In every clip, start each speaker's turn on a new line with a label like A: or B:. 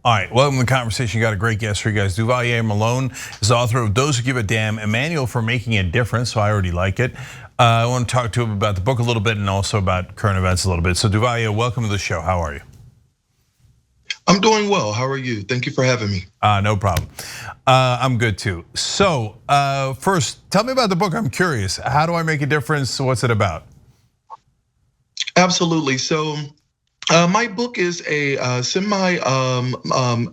A: All right, welcome to the conversation. Got a great guest for you guys. Duvalier Malone is the author of Those Who Give a Damn, a manual for making a difference, so I already like it. I want to talk to him about the book a little bit and also about current events a little bit. So Duvalier, welcome to the show. How are you?
B: I'm doing well. How are you? Thank you for having me.
A: No problem. I'm good too. So first, tell me about the book. I'm curious. How do I make a difference? What's it about?
B: Absolutely. So my book is a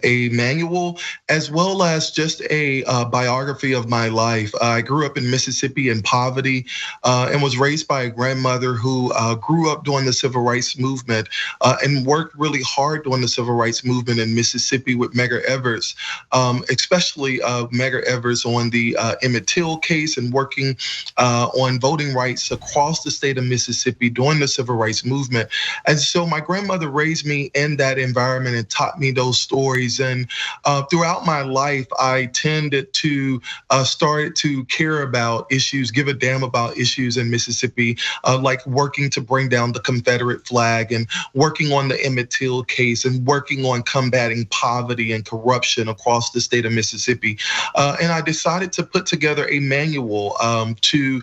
B: a manual as well as just a biography of my life. I grew up in Mississippi in poverty and was raised by a grandmother who grew up during the civil rights movement and worked really hard during the civil rights movement in Mississippi with Medgar Evers, especially Medgar Evers on the Emmett Till case and working on voting rights across the state of Mississippi during the civil rights movement. And so my grandmother raised me in that environment and taught me those stories. And throughout my life, I tended to start to care about issues, give a damn about issues in Mississippi, like working to bring down the Confederate flag and working on the Emmett Till case and working on combating poverty and corruption across the state of Mississippi. And I decided to put together a manual to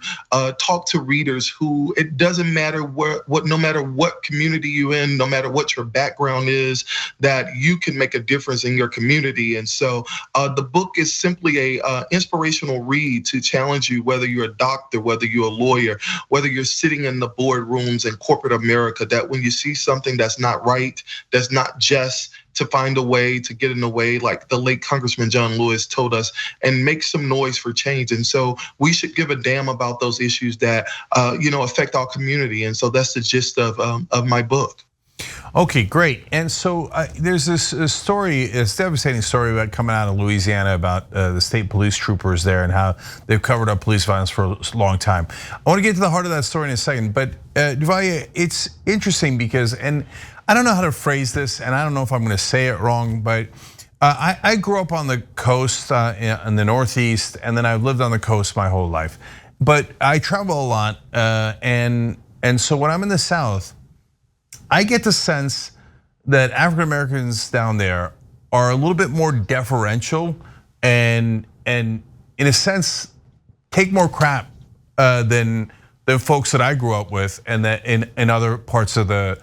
B: talk to readers who, it doesn't matter no matter what community you're in, no matter what your background is, that you can make a difference in your community. And so the book is simply a inspirational read to challenge you, whether you're a doctor, whether you're a lawyer, whether you're sitting in the boardrooms in corporate America, that when you see something that's not right, that's not just, to find a way to get in the way, like the late Congressman John Lewis told us, and make some noise for change. And so we should give a damn about those issues that affect our community. And so that's the gist of my book.
A: Okay, great. And so there's this story, this devastating story about coming out of Louisiana about the state police troopers there and how they've covered up police violence for a long time. I want to get to the heart of that story in a second, but Duvalier, it's interesting because, and I don't know how to phrase this, and I don't know if I'm going to say it wrong, but I grew up on the coast in the Northeast, and then I've lived on the coast my whole life. But I travel a lot, and so when I'm in the South, I get the sense that African Americans down there are a little bit more deferential and in a sense take more crap than the folks that I grew up with and that in other parts of the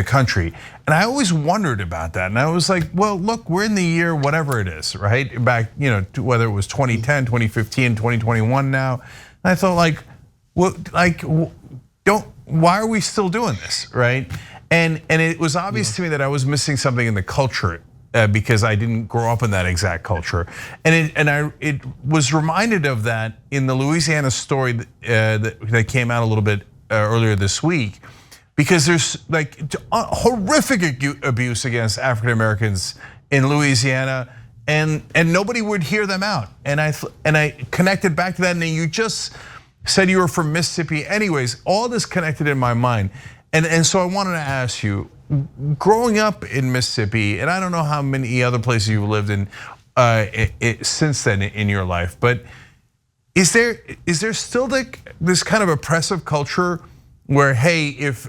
A: country. And I always wondered about that. And I was like, well, look, we're in the year whatever it is, right? Back, whether it was 2010, 2015, 2021 now. And I thought why are we still doing this, right? And it was obvious to me that I was missing something in the culture because I didn't grow up in that exact culture. And it was reminded of that in the Louisiana story that came out a little bit earlier this week, because there's like horrific abuse against African Americans in Louisiana, and nobody would hear them out. And I connected back to that, and then you just said you were from Mississippi. Anyways, all this connected in my mind. And so I wanted to ask you, growing up in Mississippi, and I don't know how many other places you've lived in since then in your life, but is there still this kind of oppressive culture where, hey, if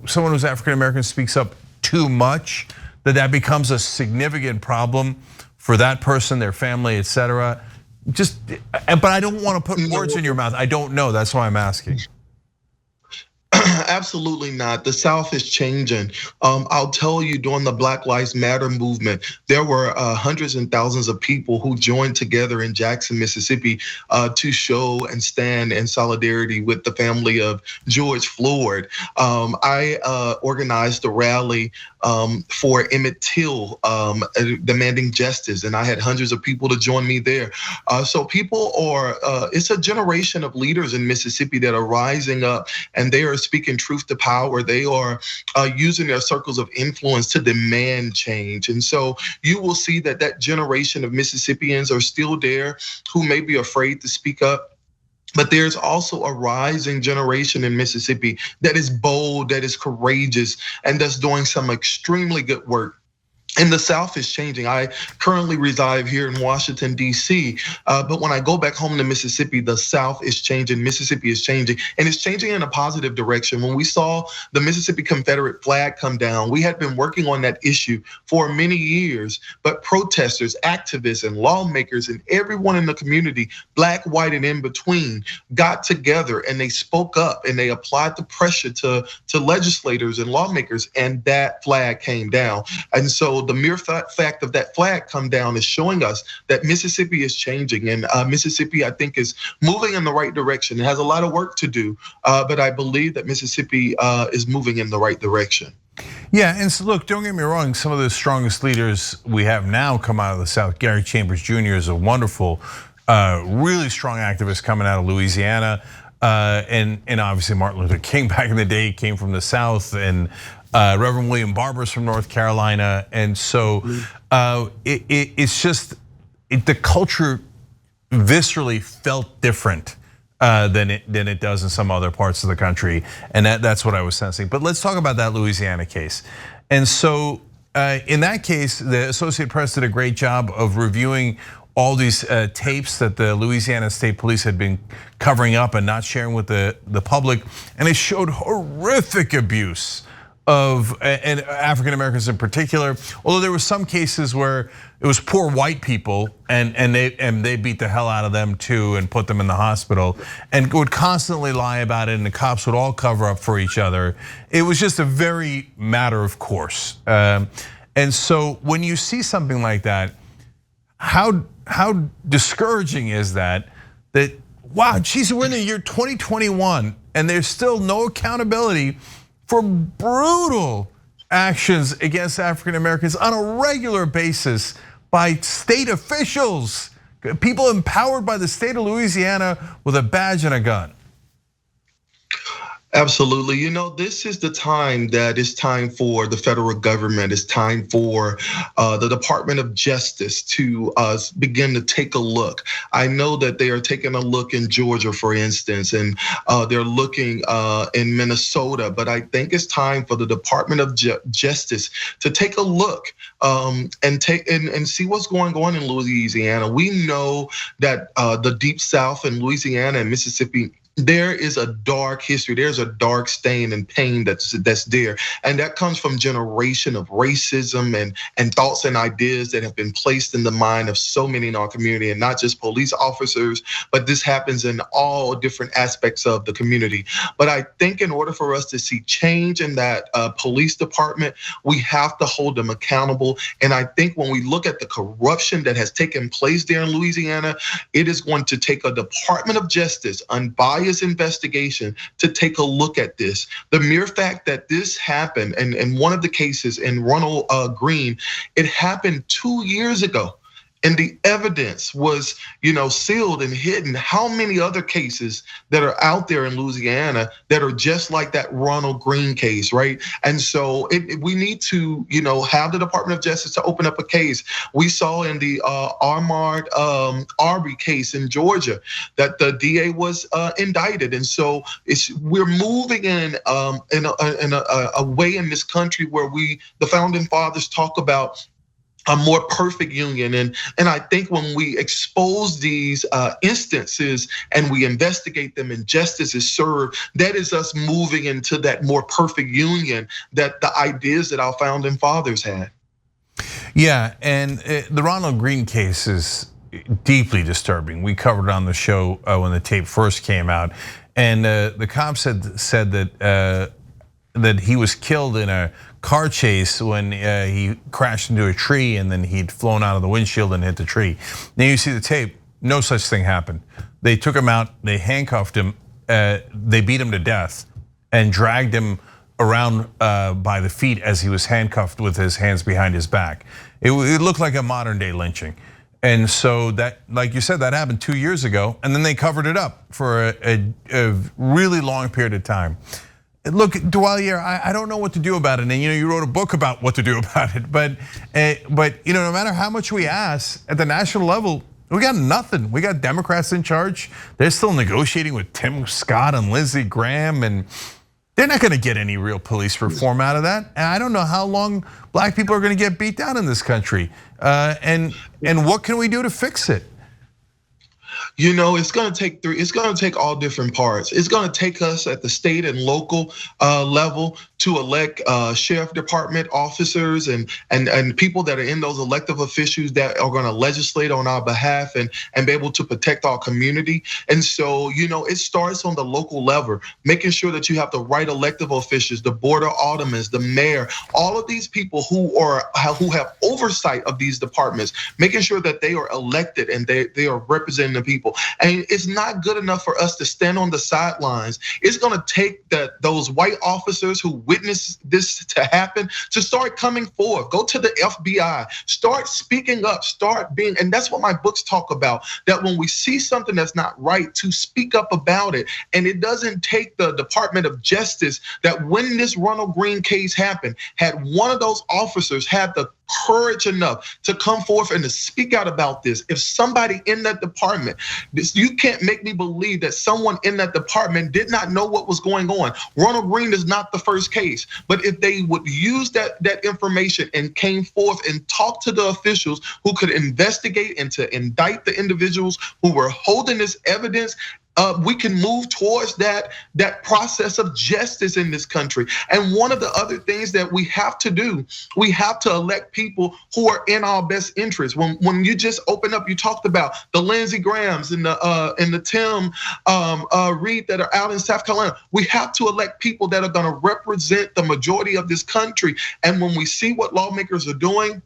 A: someone who's African American speaks up too much, that becomes a significant problem for that person, their family, etc.? But I don't want to put words in your mouth. I don't know. That's why I'm asking.
B: Absolutely not. The South is changing. I'll tell you, during the Black Lives Matter movement, there were hundreds and thousands of people who joined together in Jackson, Mississippi, to show and stand in solidarity with the family of George Floyd. I organized a rally for Emmett Till, demanding justice, and I had hundreds of people to join me there. So people it's a generation of leaders in Mississippi that are rising up, and they are speaking truth to power. They are using their circles of influence to demand change. And so you will see that generation of Mississippians are still there who may be afraid to speak up. But there's also a rising generation in Mississippi that is bold, that is courageous, and that's doing some extremely good work. And the South is changing. I currently reside here in Washington, D.C., but when I go back home to Mississippi, the South is changing, Mississippi is changing, and it's changing in a positive direction. When we saw the Mississippi Confederate flag come down, we had been working on that issue for many years, but protesters, activists, and lawmakers, and everyone in the community, black, white, and in between, got together and they spoke up and they applied the pressure to legislators and lawmakers, and that flag came down. And so the mere fact of that flag come down is showing us that Mississippi is changing, and Mississippi, I think, is moving in the right direction. It has a lot of work to do, but I believe that Mississippi is moving in the right direction.
A: Yeah, and so look, don't get me wrong, some of the strongest leaders we have now come out of the South. Gary Chambers Jr. is a wonderful, really strong activist coming out of Louisiana. And obviously Martin Luther King back in the day came from the South, and Reverend William Barber's from North Carolina. And so it's just, the culture viscerally felt different than it does in some other parts of the country. And that's what I was sensing. But let's talk about that Louisiana case. And so in that case, the Associated Press did a great job of reviewing all these tapes that the Louisiana State Police had been covering up and not sharing with the public. And it showed horrific abuse of and African Americans in particular. Although there were some cases where it was poor white people and they beat the hell out of them too and put them in the hospital and would constantly lie about it, and the cops would all cover up for each other. It was just a very matter of course. And so when you see something like that, how discouraging is that wow, geez, we're in the year 2021 and there's still no accountability for brutal actions against African Americans on a regular basis by state officials, people empowered by the state of Louisiana with a badge and a gun.
B: Absolutely. This is the time that it's time for the federal government. It's time for the Department of Justice to begin to take a look. I know that they are taking a look in Georgia, for instance, and they're looking in Minnesota. But I think it's time for the Department of Justice to take a look and see what's going on in Louisiana. We know that the Deep South and Louisiana and Mississippi, there is a dark history. There's a dark stain and pain that's there. And that comes from generation of racism and thoughts and ideas that have been placed in the mind of so many in our community, and not just police officers, but this happens in all different aspects of the community. But I think in order for us to see change in that police department, we have to hold them accountable. And I think when we look at the corruption that has taken place there in Louisiana, it is going to take a Department of Justice, unbiased investigation, to take a look at this. The mere fact that this happened, and in one of the cases in Ronald Green, it happened 2 years ago. And the evidence was, sealed and hidden. How many other cases that are out there in Louisiana that are just like that Ronald Green case, right? And so we need to, have the Department of Justice to open up a case. We saw in the Ahmaud Arbery case in Georgia that the DA was indicted, and so we're moving in a way in this country where the founding fathers talk about a more perfect union. And I think when we expose these instances and we investigate them and justice is served, that is us moving into that more perfect union, that the ideas that our founding fathers had.
A: Yeah, and the Ronald Green case is deeply disturbing. We covered it on the show when the tape first came out. And the cops said that he was killed in a car chase when he crashed into a tree, and then he'd flown out of the windshield and hit the tree. Then you see the tape, no such thing happened. They took him out, they handcuffed him, they beat him to death and dragged him around by the feet as he was handcuffed with his hands behind his back. It looked like a modern day lynching. And so that, like you said, that happened 2 years ago, and then they covered it up for a really long period of time. Look, Duvalier, I don't know what to do about it. And you wrote a book about what to do about it. But no matter how much we ask at the national level, we got nothing. We got Democrats in charge. They're still negotiating with Tim Scott and Lindsey Graham, and They're not gonna get any real police reform out of that. And I don't know how long black people are gonna get beat down in this country. And what can we do to fix it?
B: You know, it's going to take all different parts. It's going to take us at the state and local level to elect sheriff department officers and people that are in those elective officials that are going to legislate on our behalf and be able to protect our community. And so, you know, it starts on the local level, making sure that you have the right elective officials, the board of aldermen, the mayor, all of these people who have oversight of these departments, making sure that they are elected and they are representing the people. And it's not good enough for us to stand on the sidelines. It's going to take those white officers who witnessed this to happen to start coming forward. Go to the FBI, start speaking up, and that's what my books talk about, that when we see something that's not right, to speak up about it. And it doesn't take the Department of Justice that when this Ronald Green case happened, had one of those officers had the courage enough to come forth and to speak out about this. If somebody in that department, you can't make me believe that someone in that department did not know what was going on. Ronald Green is not the first case, but if they would use that information and came forth and talked to the officials who could investigate and to indict the individuals who were holding this evidence, we can move towards that process of justice in this country. And one of the other things that we have to do, we have to elect people who are in our best interest. When you just open up, you talked about the Lindsey Grahams and the Tim Reed that are out in South Carolina. We have to elect people that are going to represent the majority of this country. And when we see what lawmakers are doing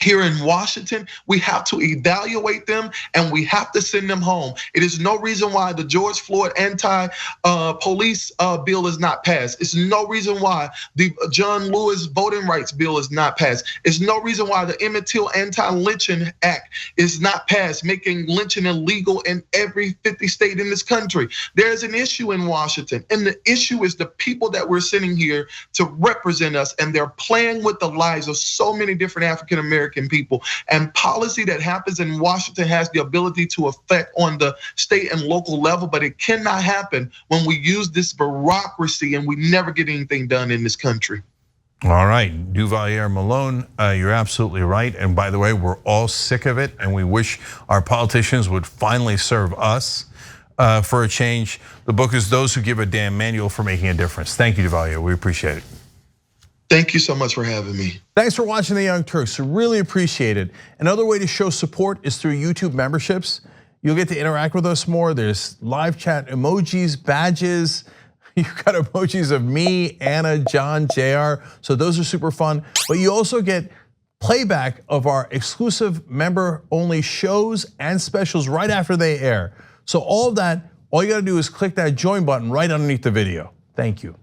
B: here in Washington, we have to evaluate them and we have to send them home. It is no reason why the George Floyd anti-police bill is not passed. It's no reason why the John Lewis voting rights bill is not passed. It's no reason why the Emmett Till anti-lynching act is not passed, making lynching illegal in every 50 state in this country. There's an issue in Washington, and the issue is the people that we're sending here to represent us, and they're playing with the lives of so many different African American people. And policy that happens in Washington has the ability to affect on the state and local level, but it cannot happen when we use this bureaucracy and we never get anything done in this country.
A: All right, Duvalier Malone, you're absolutely right. And by the way, we're all sick of it, and we wish our politicians would finally serve us for a change. The book is Those Who Give a Damn: Manual for Making a Difference. Thank you, Duvalier. We appreciate it.
B: Thank you so much for having me.
A: Thanks for watching The Young Turks. Really appreciate it. Another way to show support is through YouTube memberships. You'll get to interact with us more. There's live chat emojis, badges. You've got emojis of me, Anna, John, JR. So those are super fun. But you also get playback of our exclusive member-only shows and specials right after they air. So all of that, all you gotta do is click that join button right underneath the video. Thank you.